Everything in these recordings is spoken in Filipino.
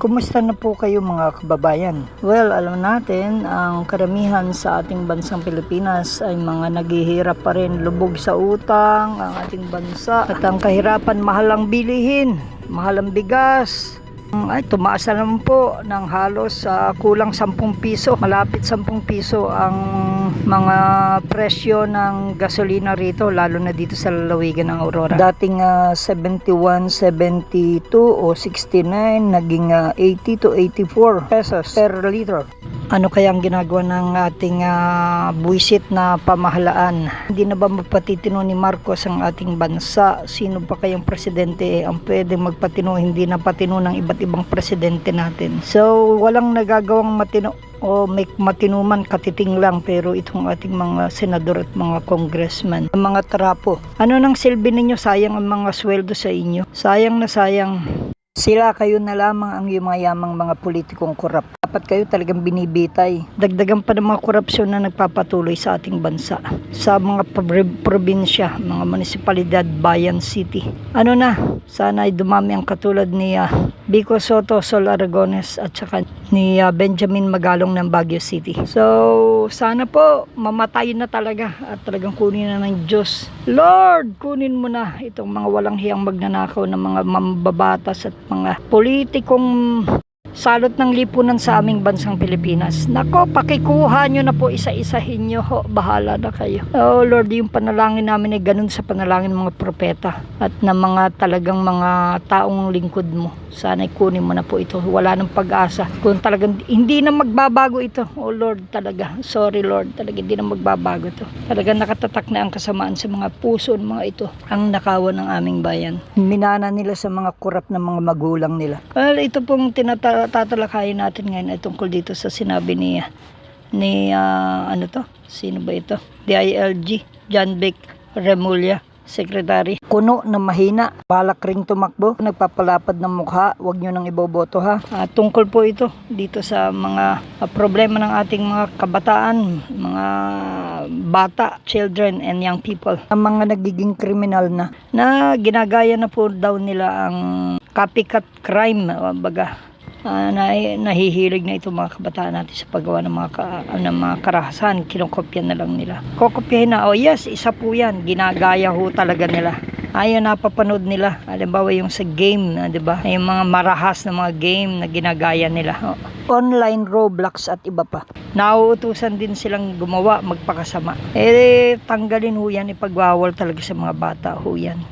Kumusta na po kayo mga kababayan? Well, alam natin, ang karamihan sa ating bansang Pilipinas ay mga naghihirap pa rin, lubog sa utang ang ating bansa. At ang kahirapan, mahal ang bilihin, mahal ang bigas. Ay, tumaas na naman po ng halos kulang 10 piso, malapit 10 piso ang mga presyo ng gasolina rito, lalo na dito sa lalawigan ng Aurora. Dating 71, 72 o 69, naging 80 to 84 pesos per liter. Ano kaya ang ginagawa ng ating buwisit na pamahalaan? Hindi na ba mapatitino ni Marcos ang ating bansa? Sino pa kayang presidente ang pwede magpatino, hindi na patino ng iba't ibang presidente natin? So, walang nagagawang matino o may matinuman, katiting lang. Pero itong ating mga senador at mga congressman, mga trapo, ano nang silbi ninyo? Sayang ang mga sweldo sa inyo. Sayang na sayang. Sila, kayo na lamang ang yumayamang mga politikong korap. Dapat kayo talagang binibitay. Dagdagan pa ng mga korupsyon na nagpapatuloy sa ating bansa. Sa mga probinsya, mga munisipalidad, bayan, city. Ano na, sana ay dumami ang katulad ni Vico Soto, Sol Aragones at saka ni Benjamin Magalong ng Baguio City. So, sana po mamatay na talaga at talagang kunin na ng Diyos. Lord, kunin mo na itong mga walang hiyang magnanakaw ng mga mambabatas at mga politikong salot ng lipunan sa aming bansang Pilipinas. Nako, pakikuha nyo na po, isa-isahin nyo. Bahala na kayo. Oh Lord, yung panalangin namin ay ganun sa panalangin ng mga propeta at ng mga talagang mga taong lingkod mo. Sana'y kunin mo na po ito. Wala nang pag-asa. Kung talagang hindi na magbabago ito. Oh Lord, talaga. Sorry Lord, talaga hindi na magbabago ito. Talagang nakatatak na ang kasamaan sa mga puso ng mga ito. Ang nakawan ng aming bayan. Minana nila sa mga kurap ng mga magulang nila. Well, ito pong tatalakayin natin ngayon ay tungkol dito sa sinabi ni ano to? Sino ba ito? DILG, John Vic Remulla, Secretary. Kuno na mahina, balak ring tumakbo, nagpapalapad ng mukha, wag nyo nang iboboto ha. Tungkol po ito dito sa mga problema ng ating mga kabataan, mga bata, children and young people. Ang mga nagiging kriminal na ginagaya na po daw nila ang copycat crime, baga. Nahihilig na itong mga kabataan natin sa paggawa ng mga karahasan. Kinokopya na lang nila. Kokopyahin na, oh yes, isa po yan. Ginagaya ho talaga nila. Ayun, napapanood nila. Halimbawa yung sa game, diba? Yung mga marahas na mga game na ginagaya nila. Online, Roblox at iba pa. Nauutusan din silang gumawa, magpakasama. Tanggalin ho yan, ipagwawal talaga sa mga bata ho yan.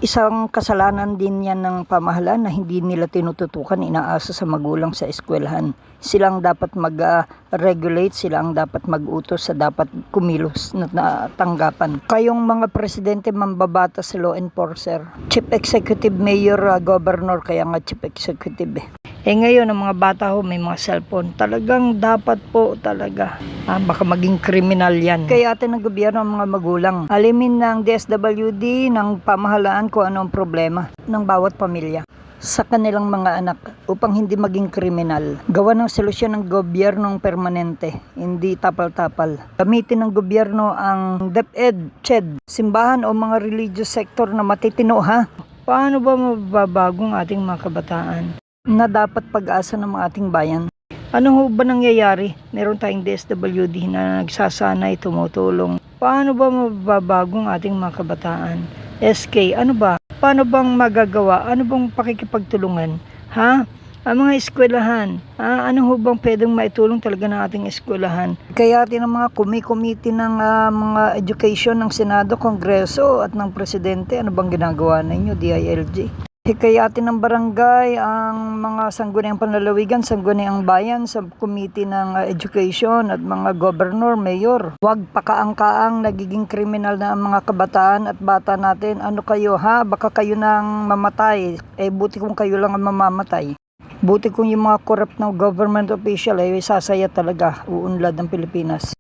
Isang kasalanan din yan ng pamahalaan na hindi nila tinututukan, inaasa sa magulang sa eskwelahan. Silang dapat mag-regulate, silang dapat mag-utos sa dapat kumilos na tanggapan. Kayong mga presidente mambabata sa law enforcer, chief executive, mayor, governor, kaya nga chief executive ngayon ang mga bata ho may mga cellphone. Talagang dapat po talaga baka maging kriminal yan. Kaya atin ng gobyerno ang mga magulang. Alimin ng DSWD, ng pamahalaan kung ano ang problema ng bawat pamilya sa kanilang mga anak upang hindi maging kriminal. Gawa ng solusyon ng gobyernong permanente, hindi tapal-tapal. Gamitin ng gobyerno ang DepEd, CHED, simbahan o mga religious sector na matitino ha. Paano ba mababago ang ating mga kabataan na dapat pag-asa ng mga ating bayan? Ano ho ba nangyayari? Meron tayong DSWD na nagsasanay, tumutulong. Paano ba mababago ang ating mga kabataan? SK, ano ba? Paano bang magagawa? Ano bang pakikipagtulungan? Ha? Ang mga eskwelahan, ano ho bang pwedeng maitulong talaga ng ating eskwelahan? Kaya atin ang mga committee ng mga education ng Senado, Kongreso at ng Presidente, ano bang ginagawa ninyo, DILG? Hikayatin ng barangay, ang mga sangguniang panlalawigan, sangguniang bayan sa committee ng education at mga governor, mayor. Huwag pakaang-kaang nagiging kriminal na ang mga kabataan at bata natin. Ano kayo ha? Baka kayo nang mamatay. Buti kung kayo lang ang mamamatay. Buti kung yung mga corrupt na government official sasaya talaga, uunlad ng Pilipinas.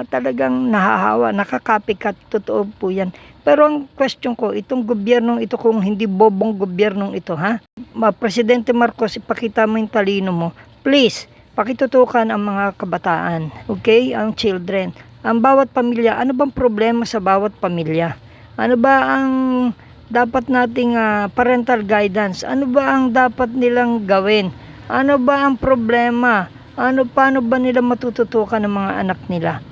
Talagang nahahawa, nakakapikat, totoo po yan. Pero ang question ko, itong gobyernong ito, kung hindi bobong gobyernong ito, ha? Presidente Marcos, ipakita mo yung talino mo. Please, pakitutukan ang mga kabataan, okay? Ang children. Ang bawat pamilya, ano bang problema sa bawat pamilya? Ano ba ang dapat nating parental guidance. Ano ba ang dapat nilang gawin? Ano ba ang problema? Paano ba nila matututukan ng mga anak nila?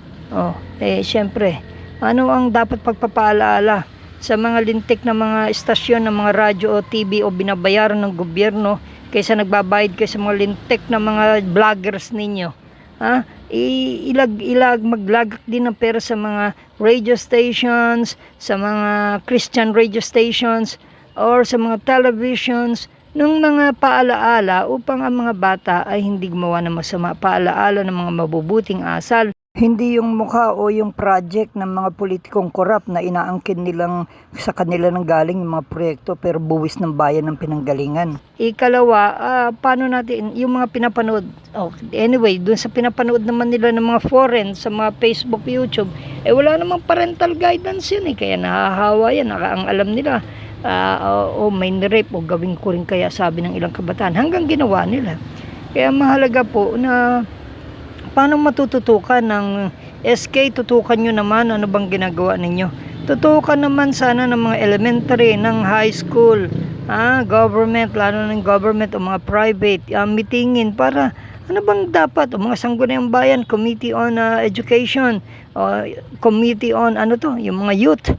Syempre, ano ang dapat pagpapaalaala sa mga lintik na mga istasyon ng mga radyo o TV o binabayaran ng gobyerno kaysa nagbabayad kayo sa mga lintik na mga vloggers ninyo? Maglagak din ng pera sa mga radio stations, sa mga Christian radio stations, or sa mga televisions, ng mga paalaala upang ang mga bata ay hindi gumawa ng masama. Paalaala ng mga mabubuting asal. Hindi yung mukha o yung project ng mga politikong korap na inaangkin nilang sa kanila nang galing yung mga proyekto pero buwis ng bayan ng pinanggalingan. Ikalawa, paano natin yung mga pinapanood? Anyway, dun sa pinapanood naman nila ng mga foreign sa mga Facebook, YouTube, wala namang parental guidance yun kaya nahahawa yan. Ang alam nila, may rape o gawin ko rin kaya, sabi ng ilang kabataan, hanggang ginawa nila. Kaya mahalaga po na paano matututukan ng SK, tutukan nyo naman ano bang ginagawa ninyo. Tutukan naman sana ng mga elementary, ng high school, government, lalo ng government o mga private, meetingin para ano bang dapat, o mga sangguniang bayan, Committee on Education, Committee on yung mga youth,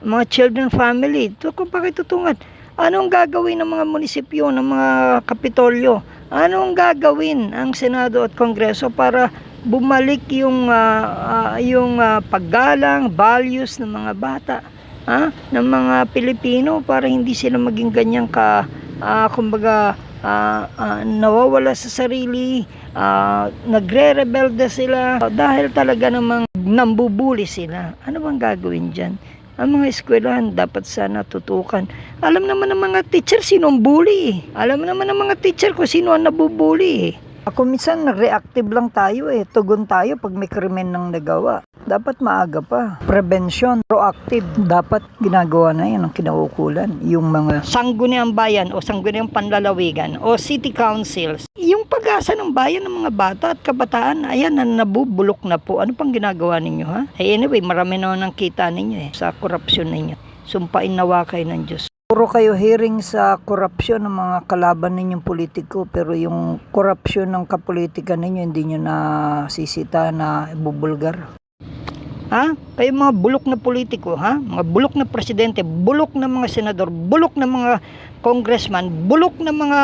mga children family, kung pakitutungan. Anong gagawin ng mga munisipyo, ng mga kapitolyo? Anong gagawin ang Senado at Kongreso para bumalik yung paggalang, values ng mga bata, ng mga Pilipino, para hindi sila maging ganyang nawawala sa sarili, nagre-rebelde sila dahil talaga namang nambubuli sila. Ano bang gagawin dyan? Ang mga eskwelahan dapat sana tutukan. Alam naman ng mga teacher sino ang bully. Alam naman ng mga teacher kung sino ang nabubuli. Ako minsan reactive lang tayo tugon tayo pag may krimen nang nagawa. Dapat maaga pa. Prevention, proactive. Dapat ginagawa na yan ang kinaukulan. Yung mga sangguniang bayan o sangguniang panlalawigan o city councils. Yung pag-asa ng bayan ng mga bata at kabataan, ayan, nabubulok na po. Ano pang ginagawa ninyo, Anyway, marami naman ang kita ninyo sa korupsyon ninyo. Sumpain nawa kayo ng Diyos. Puro kayo hearing sa korupsyon ng mga kalaban ninyong politiko, pero yung korupsyon ng kapolitika ninyo hindi nyo nasisita na bubulgar. Kayo mga bulok na politiko, mga bulok na presidente, bulok na mga senador, bulok na mga congressman, bulok na mga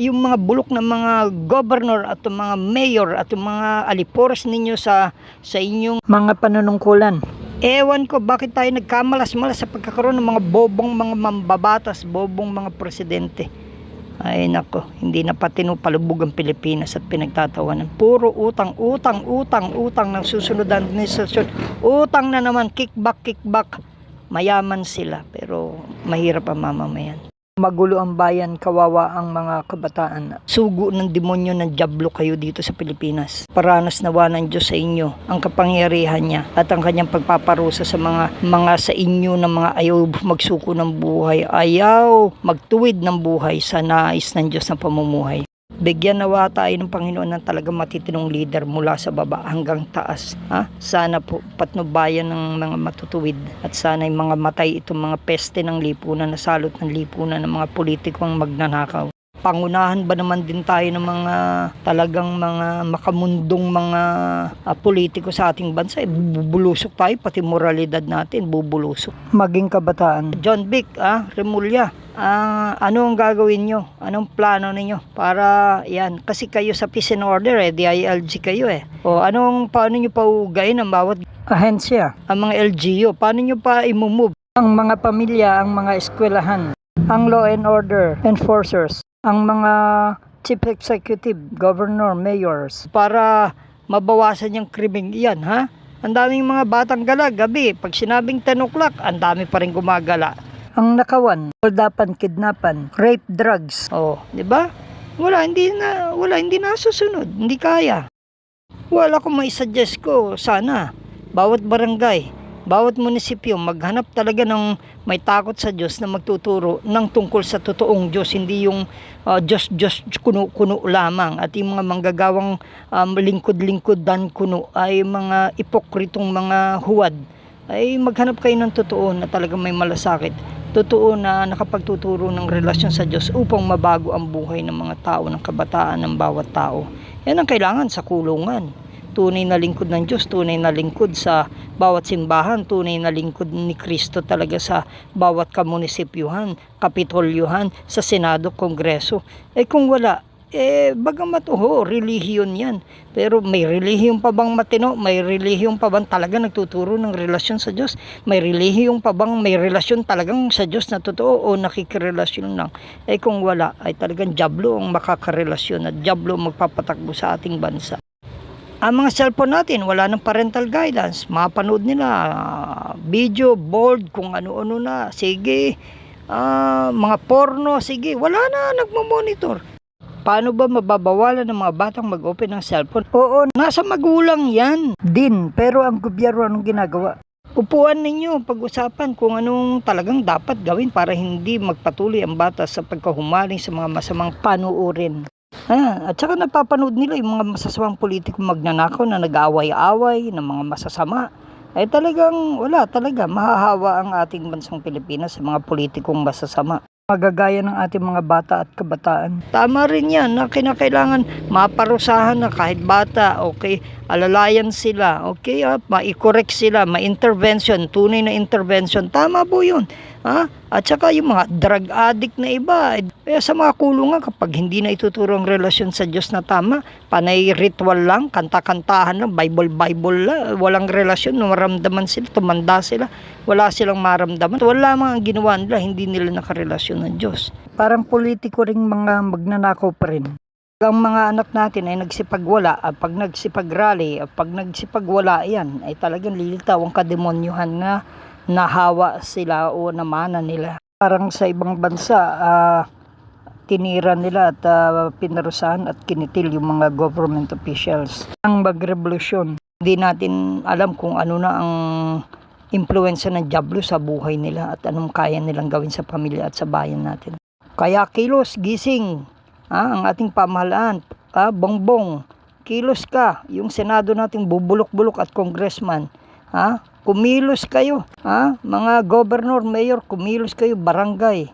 yung mga bulok na mga governor at mga mayor at yung mga alipores ninyo sa inyong mga panunungkulan. Ewan ko bakit tayo nagkamalas-malas sa pagkakaroon ng mga bobong mga mambabatas, bobong mga presidente. Ay nako, hindi na palubog ang Pilipinas at pinagtatawanan. Puro utang ng susunod na administrasyon. Utang na naman, kickback. Mayaman sila pero mahirap ang mamamayan. Magulo ang bayan, kawawa ang mga kabataan. Sugo ng demonyo ng dyablo kayo dito sa Pilipinas. Paranas nawa ng Diyos sa inyo ang kapangyarihan niya at ang kanyang pagpaparusa sa mga sa inyo na mga ayaw magsuko ng buhay, ayaw magtuwid ng buhay sa nais ng Diyos na pamumuhay. Bigyan nawa tayo ng Panginoon ng talagang matitinong leader mula sa baba hanggang taas. Sana po patnubayan ng mga matutuwid at sana yung mga matay itong mga peste ng lipunan, nasalot ng lipunan ng mga politikong magnanakaw. Pangunahan ba naman din tayo ng mga talagang mga makamundong mga politiko sa ating bansa? Bubulusok tayo, pati moralidad natin bubulusok. Maging kabataan. John Vic, Remulla, ano ang gagawin nyo? Anong plano ninyo? Para yan, kasi kayo sa peace and order, DILG kayo paano nyo pa ugayin ang bawat ahensya? Ang mga LGU, paano nyo pa imumove? Ang mga pamilya, ang mga eskwelahan, ang law and order enforcers, ang mga chief executive, governor, mayors, para mabawasan yung krimeng iyan, Ang daming mga batang gala, gabi, pag sinabing 10 o'clock, ang dami pa rin gumagala. Ang nakawan, holdapan, kidnapan, rape, drugs. Di ba? Hindi na susunod, hindi kaya. Wala akong maisuggest ko, sana bawat barangay, bawat munisipyo maghanap talaga ng may takot sa Diyos na magtuturo ng tungkol sa totoong Diyos, hindi yung Diyos kuno lamang, at yung mga manggagawang lingkod-lingkod dan kuno ay mga ipokritong mga huwad, ay maghanap kayo ng totoo na talagang may malasakit. Totoo na nakapagtuturo ng relasyon sa Diyos upang mabago ang buhay ng mga tao, ng kabataan ng bawat tao. Yan ang kailangan sa kulungan. Tunay na lingkod ng Diyos, tunay na lingkod sa bawat simbahan, tunay na lingkod ni Kristo talaga sa bawat kamunisipyuhan, kapitolyuhan, sa Senado, Kongreso. Kung wala, bagamat relihiyon yan. Pero may relihiyon pa bang matino? May relihiyon pa bang talaga nagtuturo ng relasyon sa Diyos? May relihiyon pa bang may relasyon talagang sa Diyos na totoo o nakikirelasyon lang? Kung wala, ay talagang dyablo ang makakarelasyon at dyablo ang magpapatakbo sa ating bansa. Ang mga cellphone natin, wala ng parental guidance. Mapanood nila video, board, kung ano-ano na. Sige, mga porno, sige, wala na, nagmo-monitor. Paano ba mababawalan ng mga batang mag-open ng cellphone? Oo, nasa magulang yan din. Pero ang gobyerno anong ginagawa? Upuan ninyo, pag-usapan kung anong talagang dapat gawin para hindi magpatuloy ang bata sa pagkahumaling sa mga masamang panuurin. At saka napapanood nila yung mga masasamang politiko magnanakaw na nag-aaway-away ng mga masasama. Talagang wala talaga, mahahawa ang ating bansang Pilipinas sa mga politikong masasama. Magagaya ng ating mga bata at kabataan. Tama rin yan na kinakailangan maparusahan na kahit bata, okay, alalayan sila, okay, ma-correct sila, ma-intervention, tunay na intervention, tama po yun. At saka yung mga drug addict na iba, sa mga kulungan kapag hindi na ituturo ang relasyon sa Diyos na tama, panay ritual lang, kanta-kantahan lang, Bible lang, walang relasyon, maramdaman sila, tumanda sila, wala silang maramdaman. Wala lamang ang ginawa nila, hindi nila nakarelasyon ng Diyos. Parang politiko ring mga magnanakaw pa rin. Ang mga anak natin ay nagsipagwala, pag nagsipagrally, pag nagsipagwala yan, ay talagang lilitaw ang kademonyuhan na nahawa sila o namana nila. Parang sa ibang bansa, tinira nila at pinarusahan at kinitil yung mga government officials. Ang magrevolusyon, hindi natin alam kung ano na ang impluensya ng dyablo sa buhay nila at anong kaya nilang gawin sa pamilya at sa bayan natin. Kaya kilos, gising, ang ating pamahalaan, bongbong, kilos ka, yung Senado nating bubulok-bulok at congressman, kumilos kayo, mga governor, mayor, kumilos kayo, barangay,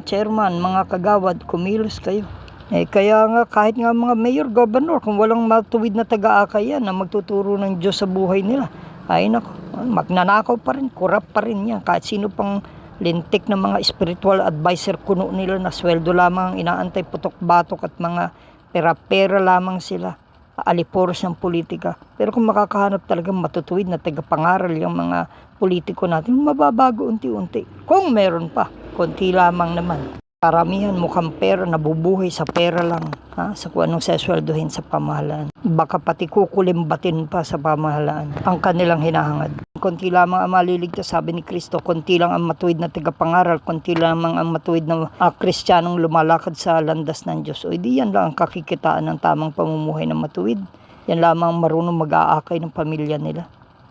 chairman, mga kagawad, kumilos kayo. Kaya nga kahit nga mga mayor, governor, kung walang matuwid na taga-akay yan na magtuturo ng Diyos sa buhay nila, ay nako, magnanakaw pa rin, kurap pa rin yan. Kahit sino pang lintik na mga spiritual advisor kuno nila na sweldo lamang inaantay, putok-batok at mga pera-pera lamang sila. Aliporos ng politika. Pero kung makakahanap talagang matutuwid na tagapangaral yung mga politiko natin, mababago unti-unti. Kung meron pa, konti lamang naman. Karamihan mukhang pera, nabubuhay sa pera lang, sa kung anong sesweldohin sa pamahalaan. Baka pati kukulimbatin pa sa pamahalaan ang kanilang hinahangad. Konti lamang ang maliligtas, sabi ni Kristo, konti lang ang matuwid na tagapangaral, konti lamang ang matuwid na Kristiyanong lumalakad sa landas ng Diyos. O di yan lang ang kakikitaan ng tamang pamumuhay na matuwid. Yan lamang marunong mag-aakay ng pamilya nila.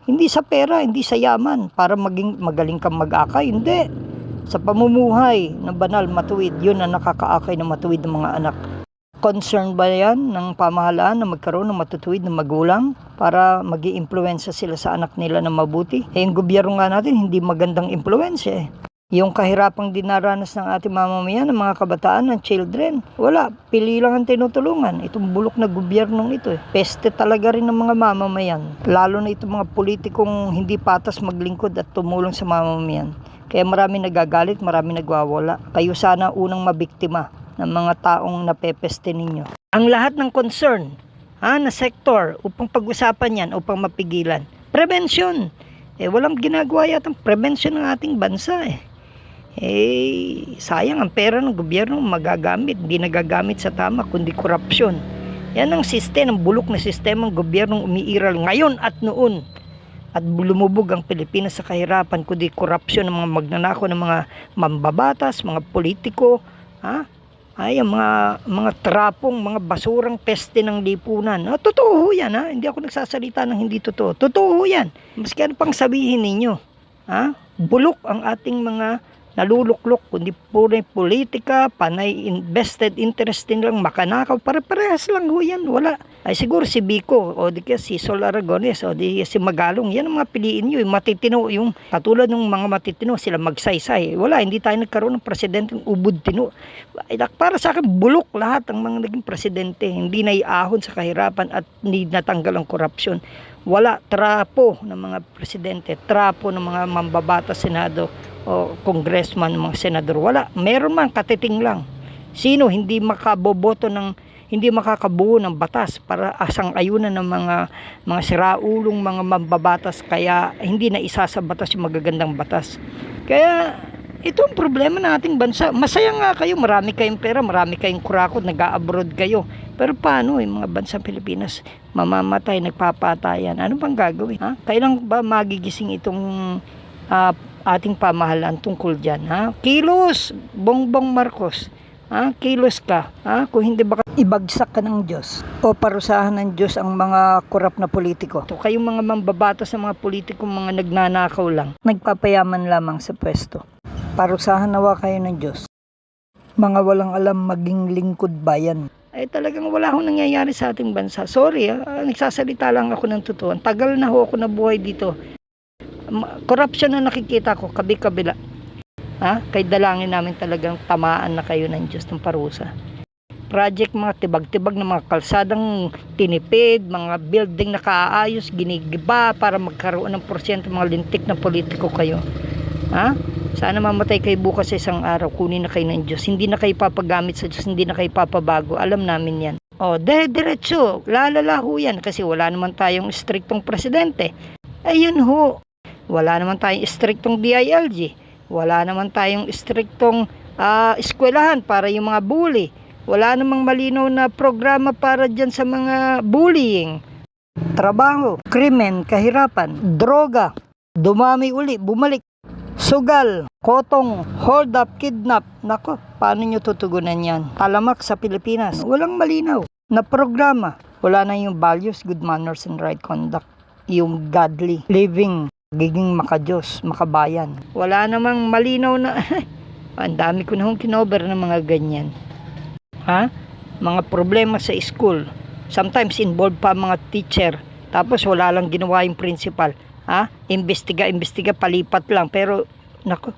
Hindi sa pera, hindi sa yaman, para maging magaling kang mag-akay, hindi. Sa pamumuhay na banal, matuwid, yun ang nakakaakay ng matuwid ng mga anak. Concern ba yan ng pamahalaan na magkaroon ng matutuwid na magulang para mag-i-impluwensya sila sa anak nila na mabuti? Yung gobyerno nga natin, hindi magandang impluwensya. Yung kahirapang dinaranas ng ating mamamayan, ng mga kabataan, ng children, wala, pili lang ang tinutulungan. Itong bulok na gobyernong ito. Peste talaga rin ng mga mamamayan. Lalo na itong mga politikong hindi patas maglingkod at tumulong sa mamamayan. Kaya marami nagagalit, marami nagwawala. Kayo sana unang mabiktima ng mga taong napepeste ninyo. Ang lahat ng concern na sektor upang pag-usapan yan, upang mapigilan. Prevention. Walang ginagawa yatang prevention ng ating bansa. Sayang ang pera ng gobyerno magagamit, hindi nagagamit sa tama, kundi korupsyon. Yan ang sistema, ang bulok na sistema ng gobyernong umiiral ngayon at noon. At lumubog ang Pilipinas sa kahirapan, kundi korupsyon ng mga magnanakaw, ng mga mambabatas, mga politiko, ay ang mga trapong, mga basurang peste ng lipunan. Totoo yan, hindi ako nagsasalita ng hindi totoo. Totoo yan. Maski ano pang sabihin ninyo, bulok ang ating mga naluluklok, kundi puro politika, panay invested interest din lang, makanakaw, pare-parehas lang ho yan, wala. Ay siguro si Bico, o di kaya si Sol Aragones, o di si Magalong, yan ang mga piliin nyo, yung matitino, yung katulad ng mga matitino, sila magsaysay. Wala, hindi tayo nagkaroon ng presidenteng ubod-tino. Para sa akin, bulok lahat ang mga naging presidente, hindi na iahon sa kahirapan at hindi natanggal ang korupsyon. Wala, trapo ng mga presidente, trapo ng mga mambabata senado o congressman, mga senador, wala. Meron man, katiting lang. Sino hindi makaboboto ng, hindi makakabuo ng batas para asang-ayunan ng mga siraulong mga mambabatas, kaya hindi na isa sa batas yung magagandang batas. Kaya ito ang problema ng ating bansa. Masaya nga kayo, marami kayong pera, marami kayong kurakot, nag-a-abroad kayo. Pero paano yung mga bansang Pilipinas mamamatay, nagpapatayan? Ano bang gagawin? Ha? Kailan ba magigising itong ating pamahalaan tungkol dyan? Ha? Kilos, Bongbong Marcos. Ha? Kilos ka. Ha? Kung hindi baka ibagsak ka ng Diyos o parusahan ng Diyos ang mga korap na politiko. So, kayong mga mambabatas sa mga politiko, mga nagnanakaw lang, nagpapayaman lamang sa pwesto. Parusahan nawa kayo ng Diyos. Mga walang alam maging lingkod bayan. Ay talagang wala akong nangyayari sa ating bansa. Sorry, nagsasalita lang ako ng totoo. Tagal na ho ako nabuhay dito. Corruption na nakikita ko, kabi-kabila. Kay dalangin namin talagang tamaan na kayo ng Diyos ng parusa. Project, mga tibag-tibag na mga kalsadang tinipid, mga building na kaayos, ginigiba para magkaroon ng porsyento, mga lintik na politiko kayo. Sana mamatay kayo bukas sa isang araw, kunin na kayo ng Diyos. Hindi na kayo papagamit sa Diyos, hindi na kayo papabago. Alam namin yan. Diretso, lalala ho yan kasi wala naman tayong striktong presidente. Ayun ho, wala naman tayong striktong DILG. Wala naman tayong striktong eskwelahan para yung mga bully. Wala namang malinaw na programa para dyan sa mga bullying. Trabaho, krimen, kahirapan, droga, dumami uli, bumalik. Sugal, kotong, hold up, kidnap. Nako, paano nyo tutugunan yan? Talamak sa Pilipinas, walang malinaw na programa. Wala na yung values, good manners and right conduct. Yung godly living, giging makadiyos, makabayan. Wala namang malinaw na, ang dami ko na hong kinover ng mga ganyan. Mga problema sa school. Sometimes involved pa mga teacher. Tapos wala lang ginawa yung principal. Imbestiga, palipat lang. Pero, nako,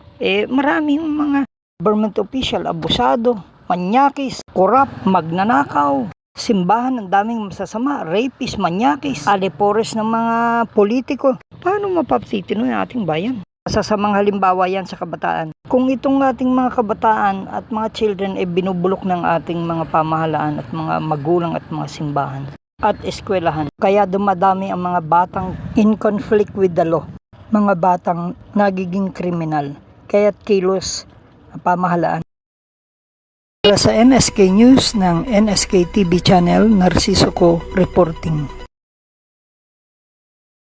marami yung mga government official, abusado, manyakis, corrupt, magnanakaw, simbahan, ang daming masasama, rapist, manyakis, alipores ng mga politiko. Paano mapapsitino yung ating bayan? Sa mga halimbawa yan sa kabataan. Kung itong ating mga kabataan at mga children binubulok ng ating mga pamahalaan at mga magulang at mga simbahan at eskwelahan. Kaya dumadami ang mga batang in conflict with the law. Mga batang nagiging kriminal. Kaya't kilos ang pamahalaan. Para sa NSK News ng NSK TV Channel, Narciso Co reporting.